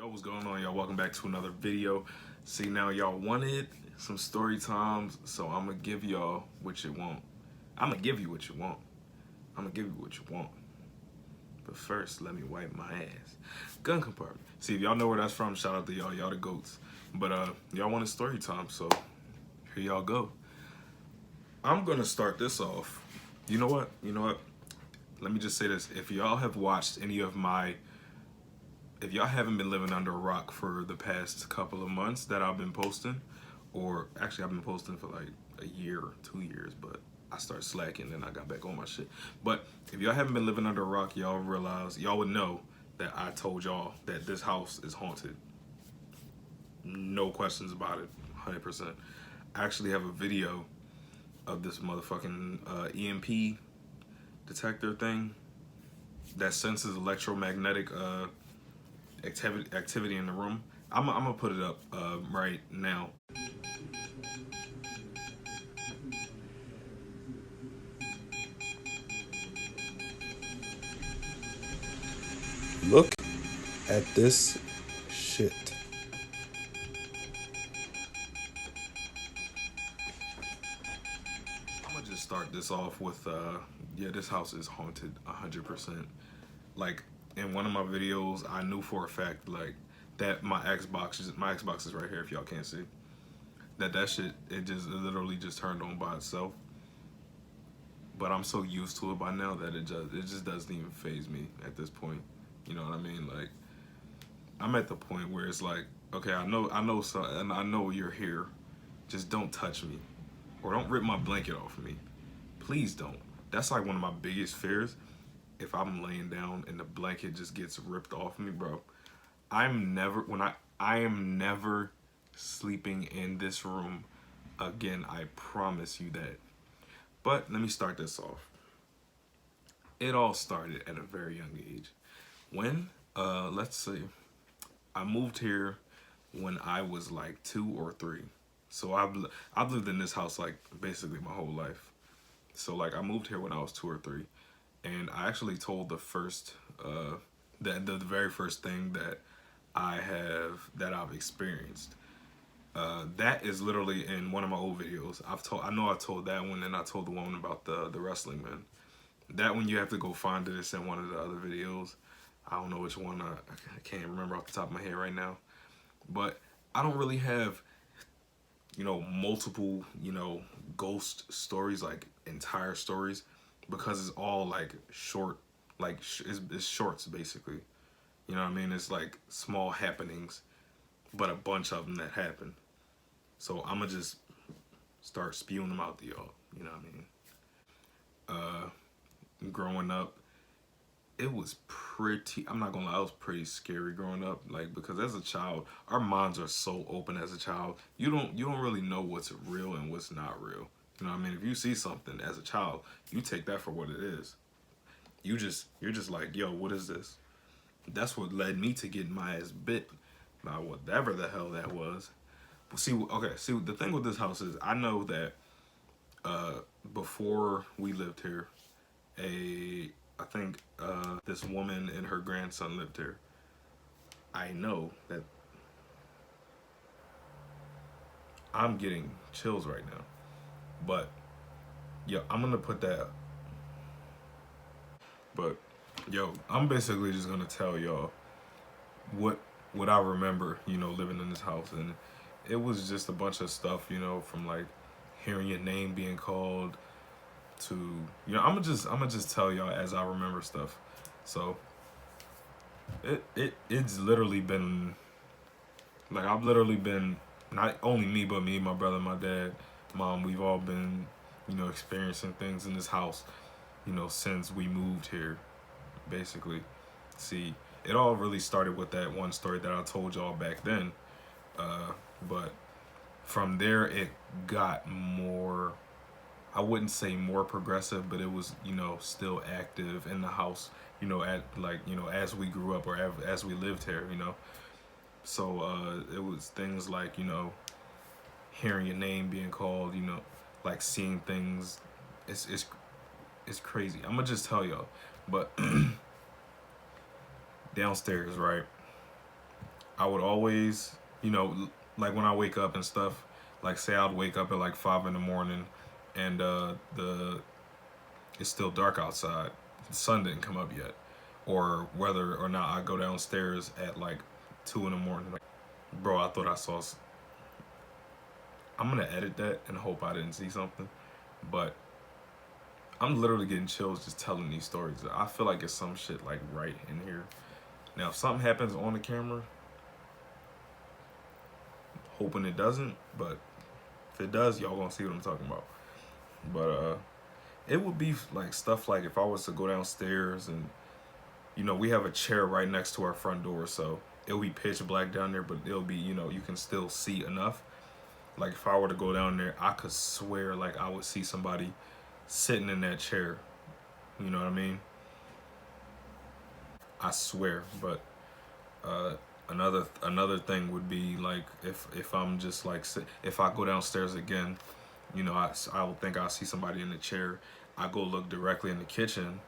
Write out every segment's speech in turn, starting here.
Yo, what's going on, y'all? Welcome back to another video. See, now y'all wanted some story times, so I'm gonna give y'all what you want. I'm gonna give you what you want. I'm gonna give you what you want. But first, let me wipe my ass. Gun compartment. See, if y'all know where that's from, shout out to y'all. Y'all the goats. But y'all wanted story time, so here y'all go. I'm gonna start this off. You know what? Let me just say this. If y'all have watched any of my, if y'all haven't been living under a rock for the past couple of months that I've been posting, or actually I've been posting for like a year or 2 years, but I started slacking and I got back on my shit. But if y'all haven't been living under a rock, y'all would know that I told y'all that this house is haunted. No questions about it, 100%. I actually have a video of this motherfucking EMP detector thing that senses electromagnetic activity in the room. I'm gonna put it up right now. Look at this shit. I'm gonna just start this off with yeah, this house is haunted 100%. Like, in one of my videos, I knew for a fact like that my Xbox is right here if y'all can't see. That shit, it literally just turned on by itself. But I'm so used to it by now that it just doesn't even faze me at this point. You know what I mean? Like, I'm at the point where it's like, okay, I know so, and I know you're here. Just don't touch me, or don't rip my blanket off of me. Please don't. That's like one of my biggest fears. If I'm laying down and the blanket just gets ripped off me, bro, I am never sleeping in this room again. I promise you that. But let me start this off. It all started at a very young age. When, let's see, I moved here when I was like 2 or 3. So I've lived in this house like basically my whole life. So like I moved here when I was 2 or 3, and I actually told the very first thing that I've experienced. That is literally in one of my old videos. I know I told that one, and I told the one about the wrestling man. That one you have to go find it. It's in one of the other videos. I don't know which one. I can't remember off the top of my head right now. But I don't really have, multiple, ghost stories, like entire stories, because it's all like short, like it's shorts basically. You know what I mean? It's like small happenings, but a bunch of them that happen. So I'm gonna just start spewing them out to y'all. You know what I mean? Growing up, it was I'm not gonna lie, it was pretty scary growing up. Like, because as a child, our minds are so open as a child. You don't really know what's real and what's not real. You know what I mean? If you see something as a child, you take that for what it is. You're just like, yo, what is this? That's what led me to getting my ass bit by whatever the hell that was. See, the thing with this house is, I know that before we lived here, I think this woman and her grandson lived here. I know that I'm getting chills right now, but yo, I'm gonna put that. But yo, I'm basically just gonna tell y'all what I remember, living in this house. And it was just a bunch of stuff, from like hearing your name being called to, I'm gonna just tell y'all as I remember stuff. So it's literally been like, I've literally been, not only me, but me, my brother, my dad, mom, we've all been, experiencing things in this house, since we moved here, basically. See, it all really started with that one story that I told y'all back then. But from there, it got more, I wouldn't say more progressive, but it was, still active in the house, as we grew up, or as we lived here, So it was things like, hearing your name being called, like seeing things. It's crazy. I'm gonna just tell y'all. But downstairs, right? I would always, you know, like when I wake up and stuff, like say I'd wake up at like 5 in the morning, and the it's still dark outside. The sun didn't come up yet, or whether or not I go downstairs at like 2 in the morning. Bro, I thought I saw. I'm gonna edit that and hope I didn't see something, but I'm literally getting chills just telling these stories. I feel like it's some shit like right in here. Now, if something happens on the camera, hoping it doesn't, but if it does, y'all gonna see what I'm talking about. But it would be like stuff like if I was to go downstairs and, you know, we have a chair right next to our front door, so it'll be pitch black down there, but it'll be, you know, you can still see enough. Like if I were to go down there, I could swear like I would see somebody sitting in that chair. You know what I mean? I swear. But another thing would be like if I'm just like if I go downstairs again, you know, I would think I see somebody in the chair. I go look directly in the kitchen,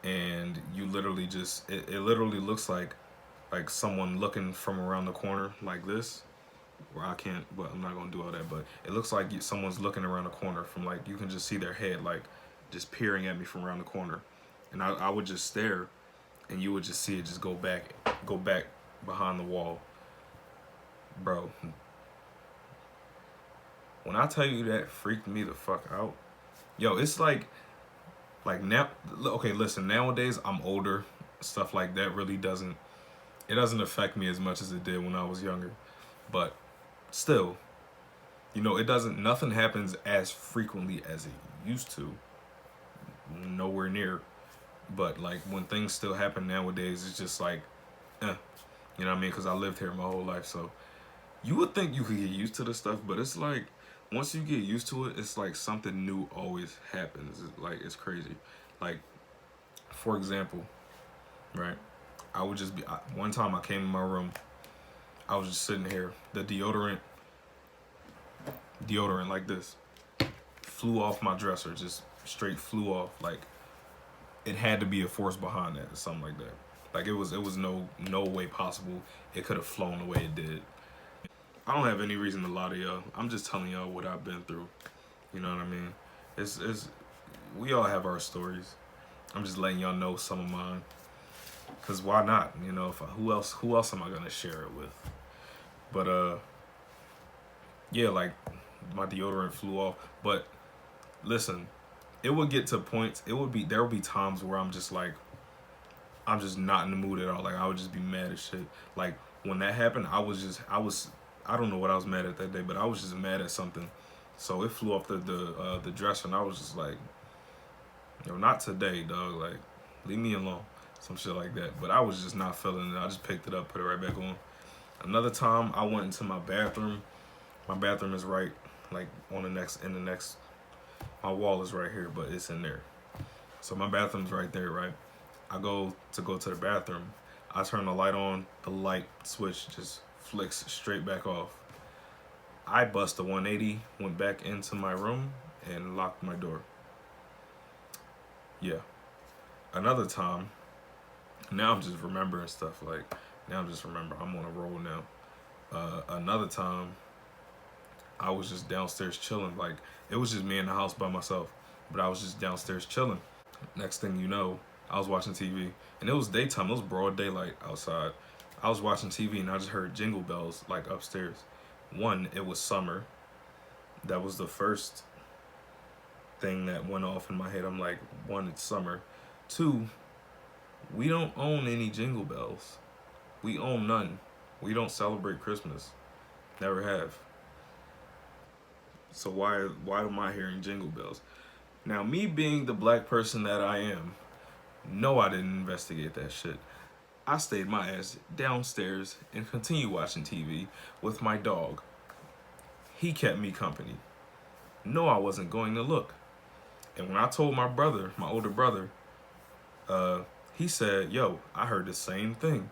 and you literally just it literally looks like someone looking from around the corner like this. Where I can't, but I'm not gonna do all that. But it looks like someone's looking around the corner from like you can just see their head like just peering at me from around the corner, and I would just stare, and you would just see it just go back behind the wall, bro. When I tell you that freaked me the fuck out, yo, it's like now. Okay, listen. Nowadays I'm older, stuff like that really doesn't affect me as much as it did when I was younger, but still, you know, nothing happens as frequently as it used to. Nowhere near. But like when things still happen nowadays, it's just like, you know what I mean? Because I lived here my whole life, so you would think you could get used to the stuff, but it's like once you get used to it, it's like something new always happens. It's crazy. Like, for example, right? I would just be one time I came in my room. I was just sitting here. The deodorant like this flew off my dresser, just straight flew off. Like it had to be a force behind that or something like that. Like it was no way possible it could have flown the way it did. I don't have any reason to lie to y'all. I'm just telling y'all what I've been through. You know what I mean? It's we all have our stories. I'm just letting y'all know some of mine. Cause why not? You know, who else am I gonna share it with? But yeah, like my deodorant flew off. But listen, it would get to points. There would be times where I'm just not in the mood at all. Like I would just be mad as shit. Like when that happened, I don't know what I was mad at that day, but I was just mad at something. So it flew off the dresser, and I was just like, yo, not today, dog. Like, leave me alone. Some shit like that. But I was just not feeling it. I just picked it up, put it right back on. Another time, I went into my bathroom. My bathroom is right, like in the next. My wall is right here, but it's in there. So my bathroom's right there, right? I go to the bathroom. I turn the light on. The light switch just flicks straight back off. I bust a 180, went back into my room, and locked my door. Yeah. Another time, now I'm just remembering stuff. Like, now I'm just remembering. I'm on a roll now. Another time, I was just downstairs chilling. Like, it was just me in the house by myself. But I was just downstairs chilling. Next thing you know, I was watching TV. And it was daytime. It was broad daylight outside. I was watching TV and I just heard jingle bells, like, upstairs. One, it was summer. That was the first thing that went off in my head. I'm like, one, it's summer. Two, we don't own any jingle bells. We own none. We don't celebrate Christmas. Never have. So why am I hearing jingle bells? Now, me being the black person that I am, no, I didn't investigate that shit. I stayed my ass downstairs and continued watching TV with my dog. He kept me company. No, I wasn't going to look. And when I told my brother, my older brother, he said, yo, I heard the same thing.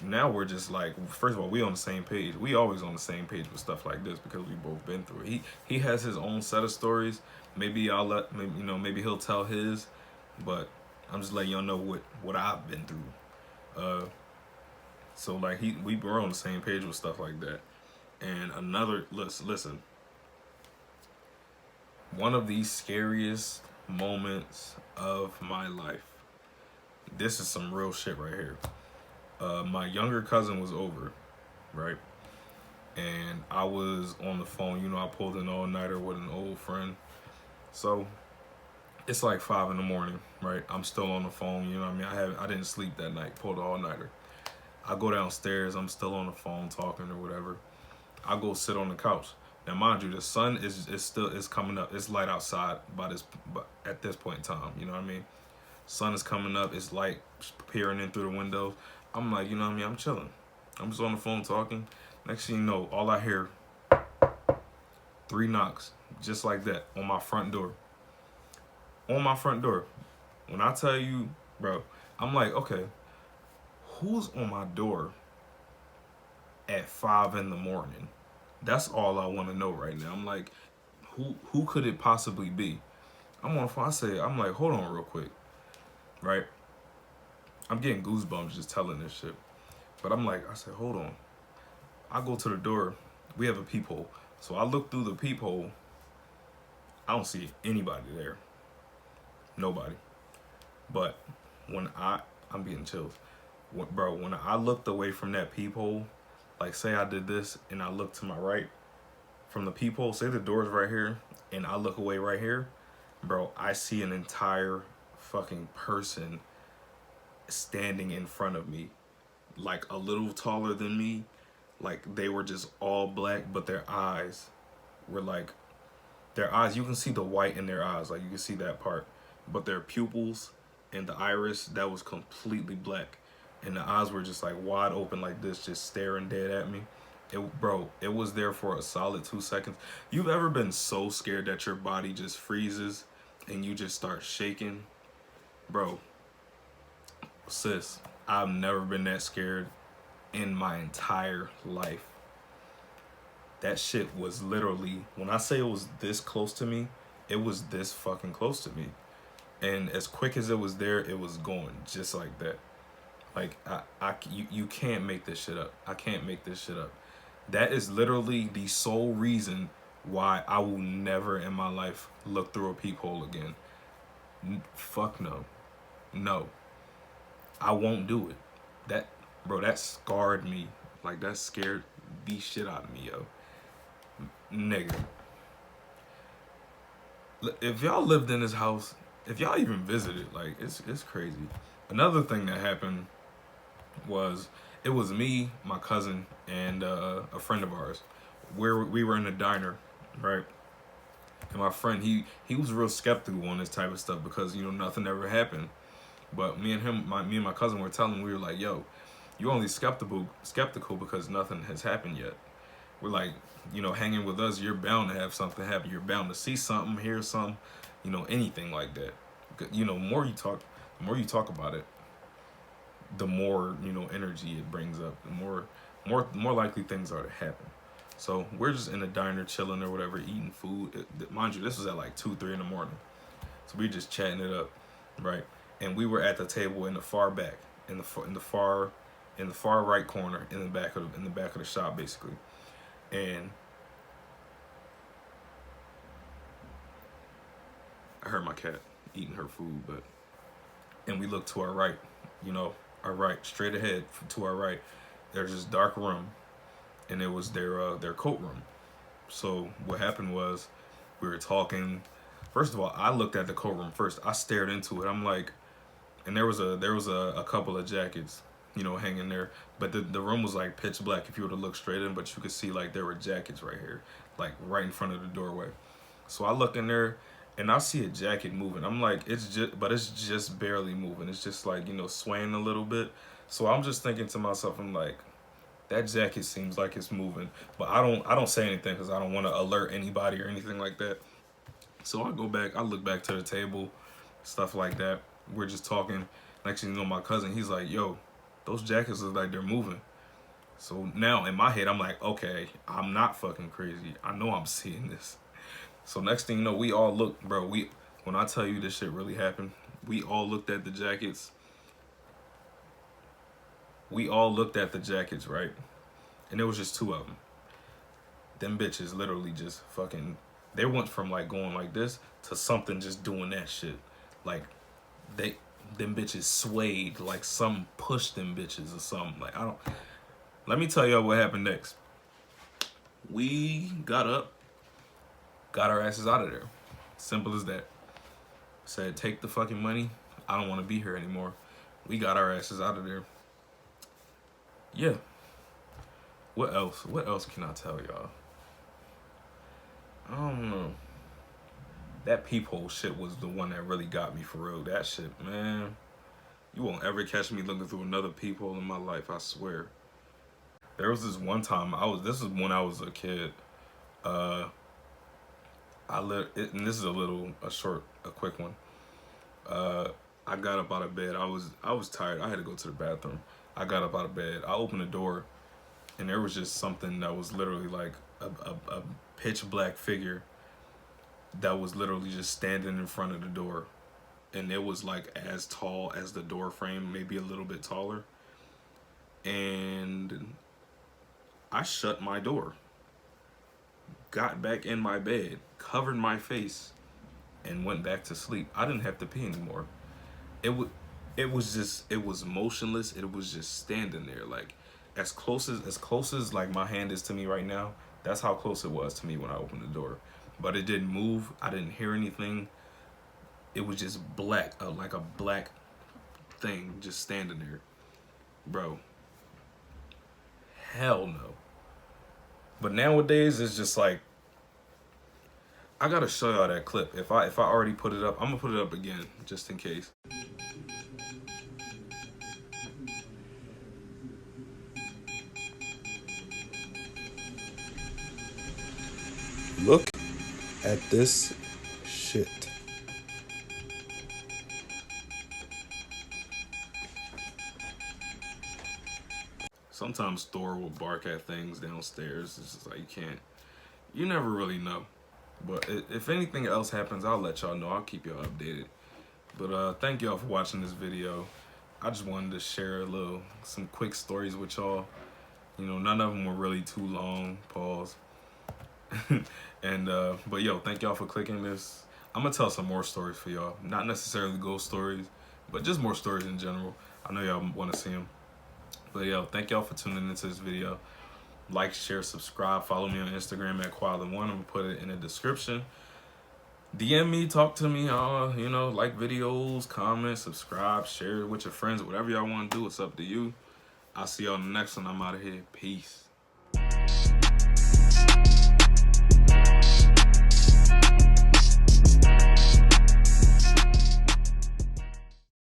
Now we're just like, first of all, we on the same page. We always on the same page with stuff like this because we both been through it. He has his own set of stories. Maybe maybe he'll tell his, but I'm just letting y'all know what I've been through. So like we were on the same page with stuff like that. And another listen, one of the scariest moments of my life. This is some real shit right here. My younger cousin was over, right? And I was on the phone. You know, I pulled an all-nighter with an old friend. So it's like 5 in the morning, right? I'm still on the phone. You know what I mean? I didn't sleep that night. Pulled an all-nighter. I go downstairs. I'm still on the phone talking or whatever. I go sit on the couch. Now, mind you, the sun is coming up. It's light outside at this point in time. You know what I mean? Sun is coming up. It's light peering in through the windows. I'm like, you know what I mean? I'm chilling. I'm just on the phone talking. Next thing you know, all I hear, 3 knocks, just like that, on my front door. On my front door. When I tell you, bro, I'm like, okay, who's on my door at 5 in the morning? That's all I want to know right now. I'm like, who could it possibly be? I'm on the phone. I'm like, hold on real quick, right? I'm getting goosebumps just telling this shit. But I said, hold on. I go to the door. We have a peephole. So I look through the peephole. I don't see anybody there. Nobody. But when I'm getting chills. Bro, when I looked away from that peephole, like say I did this and I look to my right from the peephole, say the door's right here, and I look away right here, bro, I see an entire fucking person standing in front of me, like a little taller than me. Like they were just all black, but their eyes were like, you can see the white in their eyes, like you can see that part, but their pupils and the iris, that was completely black, and the eyes were just like wide open like this, just staring dead at me. It was there for a solid 2 seconds. You've ever been so scared that your body just freezes and you just start shaking? Bro, sis, I've never been that scared in my entire life. That shit was literally, when I say it was this close to me, it was this fucking close to me. And as quick as it was there, it was going just like that. Like, you can't make this shit up. I can't make this shit up. That is literally the sole reason why I will never in my life look through a peephole again. Fuck no. No. I won't do it. That scarred me. Like, that scared the shit out of me, yo. Nigga. If y'all lived in this house, if y'all even visited, like, it's crazy. Another thing that happened was, it was me, my cousin, and a friend of ours. Where we were in a diner, right? And my friend, he was real skeptical on this type of stuff because, you know, nothing ever happened. But me and my cousin were telling him, we were like, yo, you're only skeptical because nothing has happened yet. We're like, you know, hanging with us, you're bound to have something happen. You're bound to see something, hear something, you know, anything like that. You know, the more you talk about it, the more, you know, energy it brings up, the more likely things are to happen. So we're just in a diner chilling or whatever, eating food. Mind you, this was at like 2-3 in the morning. So we just chatting it up, right? And we were at the table in the far back, in the far right corner, in the back of the shop, basically. And I heard my cat eating her food, and we looked to our right, you know, our right, straight ahead to our right. There's this dark room, and it was their coat room. So what happened was, we were talking. First of all, I looked at the coat room first. I stared into it. I'm like, and there was a couple of jackets, you know, hanging there. But the room was like pitch black if you were to look straight in, but you could see like there were jackets right here, like right in front of the doorway. So I look in there and I see a jacket moving. I'm like, it's just barely moving. It's just like, you know, swaying a little bit. So I'm just thinking to myself, I'm like, that jacket seems like it's moving, but I don't say anything because I don't want to alert anybody or anything like that. So I look back to the table, stuff like that. We're just talking. Next thing you know, my cousin, he's like, yo, those jackets look like they're moving. So now in my head, I'm like, okay, I'm not fucking crazy. I know I'm seeing this. So next thing you know, we all look, bro, when I tell you this shit really happened, we all looked at the jackets. We all looked at the jackets, right? And there was just two of them. Them bitches literally just fucking, they went from like going like this to something just doing that shit. Like them bitches swayed like some pushed them bitches or something. Like I don't, let me tell y'all what happened next. We got up, got our asses out of there. Simple as that. Said, take the fucking money. I don't want to be here anymore. We got our asses out of there. Yeah. What else? What else can I tell y'all? I don't know. That peephole shit was the one that really got me for real. That shit, man. You won't ever catch me looking through another peephole in my life, I swear. There was this one time, this is when I was a kid. And this is a quick one. I got up out of bed. I was tired. I had to go to the bathroom. I got up out of bed. I opened the door, and there was just something that was literally like a pitch black figure that was literally just standing in front of the door. And it was like as tall as the door frame, maybe a little bit taller. And I shut my door, got back in my bed, covered my face, and went back to sleep. I didn't have to pee anymore. It was motionless. It was just standing there, like as close as like my hand is to me right now. That's how close it was to me when I opened the door. But it didn't move. I didn't hear anything. It was just black, like a black thing just standing there. Bro, hell no. But nowadays it's just like, I gotta show y'all that clip. If I already put it up, I'm gonna put it up again just in case. Look at this shit. Sometimes Thor will bark at things downstairs. It's just like you never really know. But if anything else happens, I'll let y'all know. I'll keep y'all updated. But thank y'all for watching this video. I just wanted to share some quick stories with y'all. You know, none of them were really too long. Pause. And but yo, thank y'all for clicking this. I'm gonna tell some more stories for y'all. Not necessarily ghost stories, but just more stories in general. I know y'all want to see them. But yo, thank y'all for tuning into this video. Like, share, subscribe. Follow me on Instagram at Qualin1. I'm gonna put it in the description. DM me, talk to me. You know, like videos, comment, subscribe, share it with your friends. Whatever y'all want to do, it's up to you. I'll see y'all in the next one. I'm out of here. Peace.